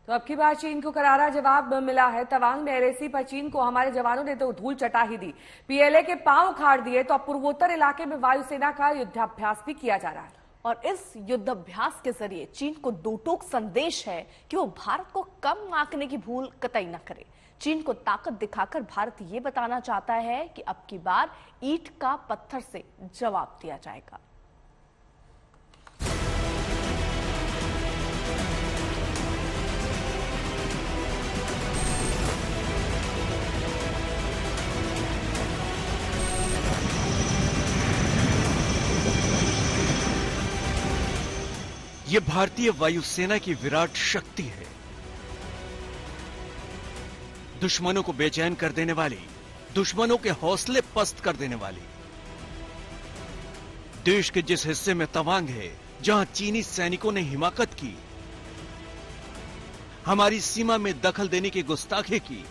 तो अब की बार चीन को करारा जवाब मिला है। तवांग में एलएसी पर चीन को हमारे जवानों ने तो धूल चटा ही दी, पीएलए के पांव उखाड़ दिए। तो अब पूर्वोत्तर इलाके में वायुसेना का युद्धाभ्यास भी किया जा रहा है और इस युद्धाभ्यास के जरिए चीन को दो टूक संदेश है कि वो भारत को कम आंकने की भूल कतई न करे। चीन को ताकत दिखाकर भारत ये बताना चाहता है कि अब की बार ईंट का पत्थर से जवाब दिया जाएगा। ये भारतीय वायुसेना की विराट शक्ति है, दुश्मनों को बेचैन कर देने वाली, दुश्मनों के हौसले पस्त कर देने वाली। देश के जिस हिस्से में तवांग है, जहां चीनी सैनिकों ने हिमाकत की, हमारी सीमा में दखल देने की गुस्ताखी की,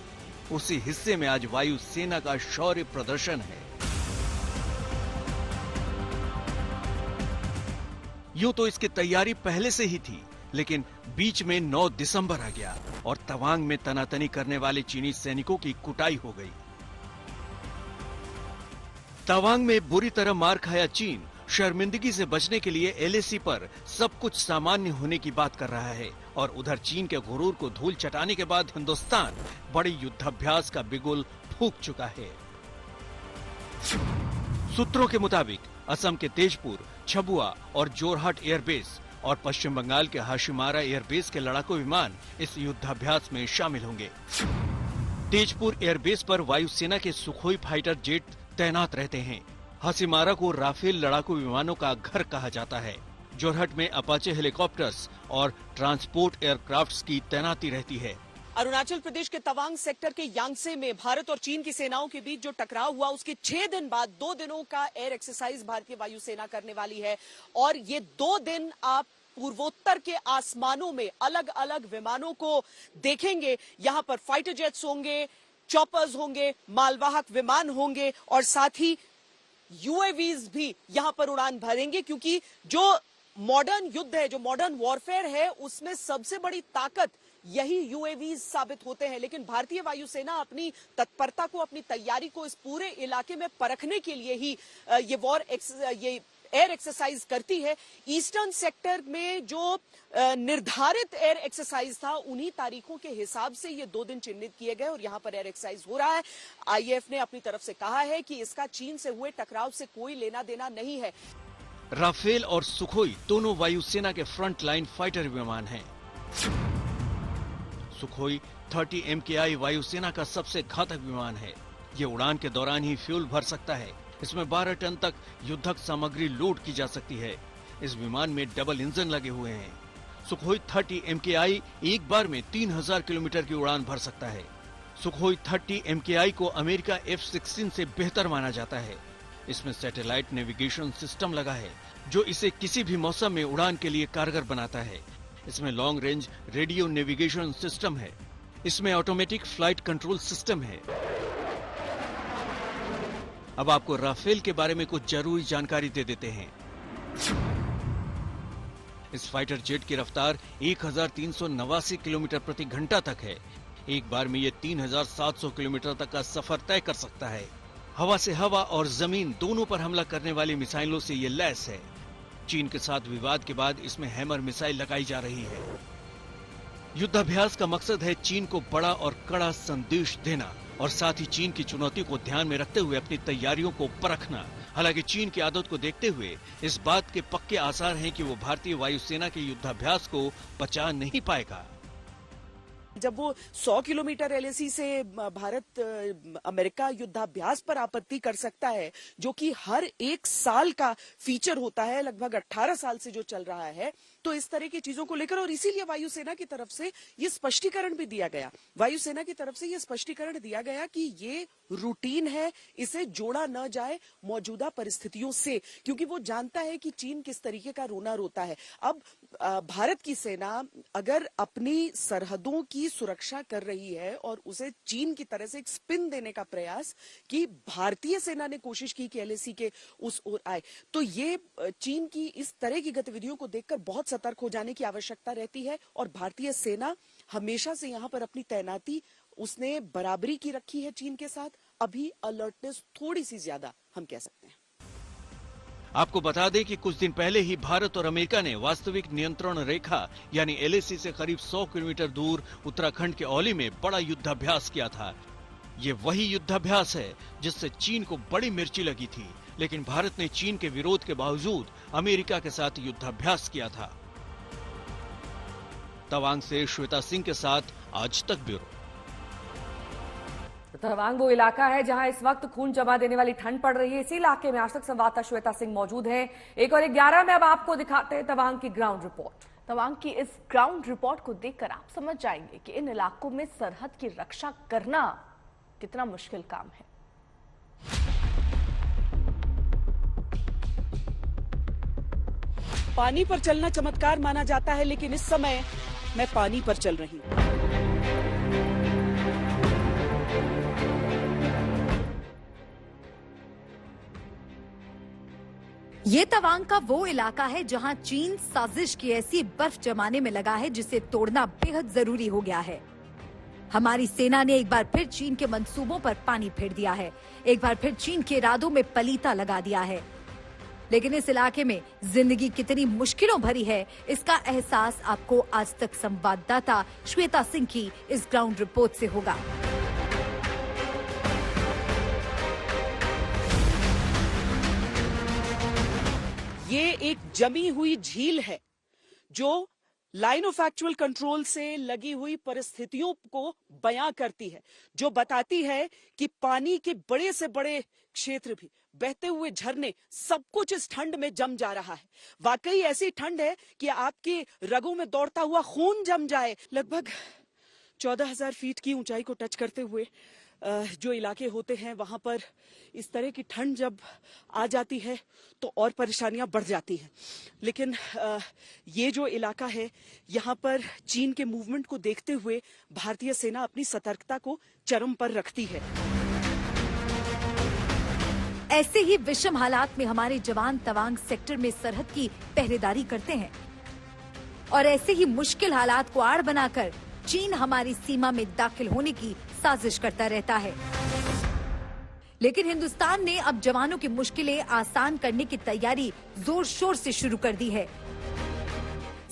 उसी हिस्से में आज वायुसेना का शौर्य प्रदर्शन है। यूं तो इसकी तैयारी पहले से ही थी, लेकिन बीच में 9 दिसंबर आ गया और तवांग में तनातनी करने वाले चीनी सैनिकों की कुटाई हो गई। तवांग में बुरी तरह मार खाया चीन शर्मिंदगी से बचने के लिए एलएसी पर सब कुछ सामान्य होने की बात कर रहा है और उधर चीन के गुरूर को धूल चटाने के बाद हिंदुस्तान बड़े युद्धाभ्यास का बिगुल फूंक चुका है। सूत्रों के मुताबिक असम के तेजपुर, छबुआ और जोरहाट एयरबेस और पश्चिम बंगाल के हाशिमारा एयरबेस के लड़ाकू विमान इस युद्धाभ्यास में शामिल होंगे। तेजपुर एयरबेस पर वायुसेना के सुखोई फाइटर जेट तैनात रहते हैं। हाशिमारा को राफेल लड़ाकू विमानों का घर कहा जाता है। जोरहट में अपाचे हेलीकॉप्टर्स और ट्रांसपोर्ट एयरक्राफ्ट्स की तैनाती रहती है। अरुणाचल प्रदेश के तवांग सेक्टर के यांगसे में भारत और चीन की सेनाओं के बीच जो टकराव हुआ, उसके 6 दिन बाद 2 दिनों का एयर एक्सरसाइज भारतीय वायुसेना करने वाली है। और ये 2 दिन आप पूर्वोत्तर के आसमानों में अलग अलग विमानों को देखेंगे। यहां पर फाइटर जेट्स होंगे, चॉपर्स होंगे, मालवाहक विमान होंगे और साथ ही यूएवीज भी यहां पर उड़ान भरेंगे, क्योंकि जो मॉडर्न युद्ध है, जो मॉडर्न वॉरफेयर है, उसमें सबसे बड़ी ताकत यही यूएवीज साबित होते हैं। लेकिन भारतीय वायुसेना अपनी तत्परता को, अपनी तैयारी को इस पूरे इलाके में परखने के लिए ही ये एयर एक्सरसाइज करती है। ईस्टर्न सेक्टर में जो निर्धारित एयर एक्सरसाइज था, उन्हीं तारीखों के हिसाब से ये 2 दिन चिन्हित किए गए और यहां पर एयर एक्सरसाइज हो रहा है। आईएएफ ने अपनी तरफ से कहा है कि इसका चीन से हुए टकराव से कोई लेना देना नहीं है। राफेल और सुखोई दोनों वायुसेना के फ्रंट लाइन फाइटर विमान हैं। सुखोई 30 MKI वायुसेना का सबसे घातक विमान है। ये उड़ान के दौरान ही फ्यूल भर सकता है। इसमें 12 टन तक युद्धक सामग्री लोड की जा सकती है। इस विमान में डबल इंजन लगे हुए हैं। सुखोई 30 MKI एक बार में 3000 किलोमीटर की उड़ान भर सकता है। सुखोई 30 MKI को अमेरिका F-16 से बेहतर माना जाता है। इसमें सैटेलाइट नेविगेशन सिस्टम लगा है, जो इसे किसी भी मौसम में उड़ान के लिए कारगर बनाता है। इसमें long range radio navigation system है। इसमें ऑटोमेटिक फ्लाइट कंट्रोल सिस्टम है। अब आपको राफेल के बारे में कुछ जरूरी जानकारी दे देते हैं। इस फाइटर जेट की रफ्तार 1389 किलोमीटर प्रति घंटा तक है। एक बार में ये 3700 किलोमीटर तक का सफर तय कर सकता है। हवा से हवा और जमीन दोनों पर हमला करने वाली मिसाइलों से ये लैस है। चीन के साथ विवाद के बाद इसमें हैमर मिसाइल लगाई जा रही है। युद्धाभ्यास का मकसद है चीन को बड़ा और कड़ा संदेश देना और साथ ही चीन की चुनौती को ध्यान में रखते हुए अपनी तैयारियों को परखना। हालांकि चीन की आदत को देखते हुए इस बात के पक्के आसार हैं कि वो भारतीय वायुसेना के युद्धाभ्यास को पचा नहीं पाएगा। जब वो 100 किलोमीटर एलएसी से भारत अमेरिका युद्धाभ्यास पर आपत्ति कर सकता है, जो कि हर 1 साल का फीचर होता है, लगभग 18 साल से जो चल रहा है, तो इस तरह की चीजों को लेकर और इसीलिए वायुसेना की तरफ से ये स्पष्टीकरण भी दिया गया। वायुसेना की तरफ से ये स्पष्टीकरण दिया गया कि ये रूटीन है, इसे जोड़ा न जाए मौजूदा परिस्थितियों से, क्योंकि वो जानता है कि चीन किस तरीके का रोना रोता है। अब भारत की सेना अगर अपनी सरहदों की सुरक्षा कर रही है और उसे चीन की तरह से एक स्पिन देने का प्रयास कि भारतीय सेना ने कोशिश की कि एलएसी के उस ओर आए, तो ये चीन की इस तरह की गतिविधियों को देखकर बहुत सतर्क हो जाने की आवश्यकता रहती है और भारतीय सेना हमेशा से यहाँ पर अपनी तैनाती उसने बराबरी की रखी है चीन के साथ। अभी अलर्टनेस थोड़ी सी ज्यादा हम कह सकते हैं। आपको बता दें कि कुछ दिन पहले ही भारत और अमेरिका ने वास्तविक नियंत्रण रेखा यानी LAC से करीब 100 किलोमीटर दूर उत्तराखंड के औली में बड़ा युद्धाभ्यास किया था। ये वही युद्धाभ्यास है जिससे चीन को बड़ी मिर्ची लगी थी, लेकिन भारत ने चीन के विरोध के बावजूद अमेरिका के साथ युद्धाभ्यास किया था। तवांग से श्वेता सिंह के साथ आज तक ब्यूरो। तवांग वो इलाका है जहां इस वक्त खून जमा देने वाली ठंड पड़ रही है। इसी इलाके में आज तक संवाददाता श्वेता सिंह मौजूद है। 1:11 में अब आपको दिखाते हैं तवांग की ग्राउंड रिपोर्ट। तवांग की इस ग्राउंड रिपोर्ट को देखकर आप समझ जाएंगे कि इन इलाकों में सरहद की रक्षा करना कितना मुश्किल काम है। पानी पर चलना चमत्कार माना जाता है, लेकिन इस समय मैं पानी पर चल रही हूं। ये तवांग का वो इलाका है जहां चीन साजिश की ऐसी बर्फ जमाने में लगा है जिसे तोड़ना बेहद जरूरी हो गया है। हमारी सेना ने एक बार फिर चीन के मंसूबों पर पानी फेर दिया है, एक बार फिर चीन के इरादों में पलीता लगा दिया है। लेकिन इस इलाके में जिंदगी कितनी मुश्किलों भरी है, इसका एहसास आपको आज तक संवाददाता श्वेता सिंह की इस ग्राउंड रिपोर्ट से होगा। ये एक जमी हुई झील है जो लाइन ऑफ एक्चुअल कंट्रोल से लगी हुई परिस्थितियों को बयां करती है, जो बताती है कि पानी के बड़े से बड़े क्षेत्र भी, बहते हुए झरने, सब कुछ इस ठंड में जम जा रहा है। वाकई ऐसी ठंड है कि आपकी रगों में दौड़ता हुआ खून जम जाए। लगभग 14,000 फीट की ऊंचाई को टच करते हुए जो इलाके होते हैं वहां पर इस तरह की ठंड जब आ जाती है तो और परेशानियां बढ़ जाती हैं। लेकिन ये जो इलाका है, यहाँ पर चीन के मूवमेंट को देखते हुए भारतीय सेना अपनी सतर्कता को चरम पर रखती है। ऐसे ही विषम हालात में हमारे जवान तवांग सेक्टर में सरहद की पहरेदारी करते हैं और ऐसे ही मुश्किल हालात को आड़ बनाकर चीन हमारी सीमा में दाखिल होने की साजिश करता रहता है। लेकिन हिंदुस्तान ने अब जवानों की मुश्किलें आसान करने की तैयारी जोर शोर से शुरू कर दी है।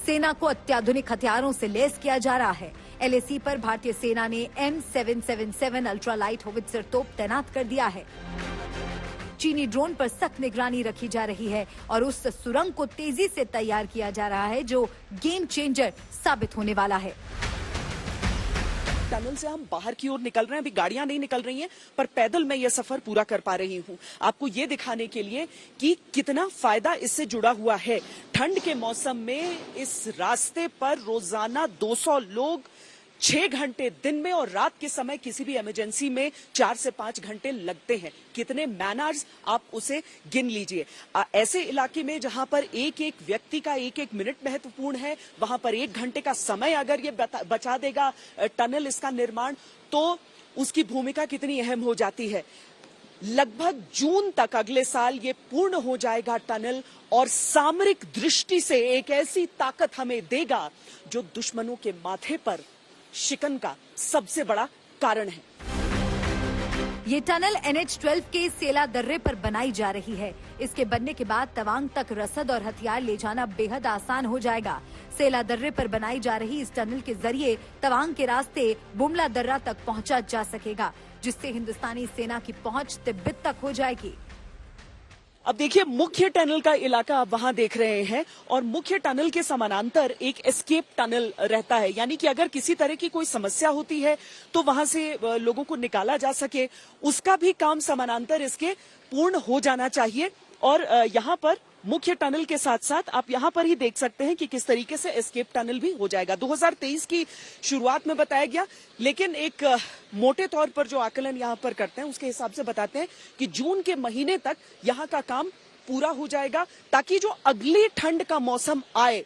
सेना को अत्याधुनिक हथियारों से लैस किया जा रहा है। LAC पर भारतीय सेना ने M777 अल्ट्रालाइट होवित्जर तोप तैनात कर दिया है। चीनी ड्रोन पर सख्त निगरानी रखी जा रही है और उस सुरंग को तेजी से तैयार किया जा रहा है जो गेम चेंजर साबित होने वाला है। टनल से हम बाहर की ओर निकल रहे हैं। अभी गाड़ियां नहीं निकल रही हैं, पर पैदल मैं ये सफर पूरा कर पा रही हूं, आपको ये दिखाने के लिए कि कितना फायदा इससे जुड़ा हुआ है। ठंड के मौसम में इस रास्ते पर रोजाना 200 लोग 6 घंटे दिन में और रात के समय किसी भी इमरजेंसी में 4 से 5 घंटे लगते हैं। कितने मैन आवर्स आप उसे गिन लीजिए। ऐसे इलाके में जहां पर एक एक व्यक्ति का एक एक मिनट महत्वपूर्ण है, वहां पर 1 घंटे का समय अगर ये बचा देगा टनल, इसका निर्माण, तो उसकी भूमिका कितनी अहम हो जाती है। लगभग जून तक अगले साल ये पूर्ण हो जाएगा टनल और सामरिक दृष्टि से एक ऐसी ताकत हमें देगा जो दुश्मनों के माथे पर शिकन का सबसे बड़ा कारण है। ये टनल NH-12 के सेला दर्रे पर बनाई जा रही है। इसके बनने के बाद तवांग तक रसद और हथियार ले जाना बेहद आसान हो जाएगा। सेला दर्रे पर बनाई जा रही इस टनल के जरिए तवांग के रास्ते बुमला दर्रा तक पहुंचा जा सकेगा, जिससे हिंदुस्तानी सेना की पहुंच तिब्बत तक हो जाएगी। अब देखिए, मुख्य टनल का इलाका आप वहां देख रहे हैं और मुख्य टनल के समानांतर एक एस्केप टनल रहता है, यानी कि अगर किसी तरह की कोई समस्या होती है तो वहां से लोगों को निकाला जा सके, उसका भी काम समानांतर इसके पूर्ण हो जाना चाहिए। और यहाँ पर मुख्य टनल के साथ साथ आप यहाँ पर ही देख सकते हैं कि किस तरीके से एस्केप टनल भी हो जाएगा। 2023 की शुरुआत में बताया गया, लेकिन एक मोटे तौर पर जो आकलन यहाँ पर करते हैं उसके हिसाब से बताते हैं कि जून के महीने तक यहाँ का काम पूरा हो जाएगा, ताकि जो अगली ठंड का मौसम आए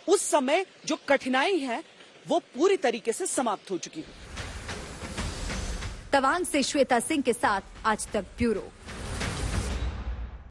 उस समय जो कठिनाई है वो पूरी तरीके से समाप्त हो चुकी हो। तवांग से श्वेता सिंह के साथ आज तक ब्यूरो।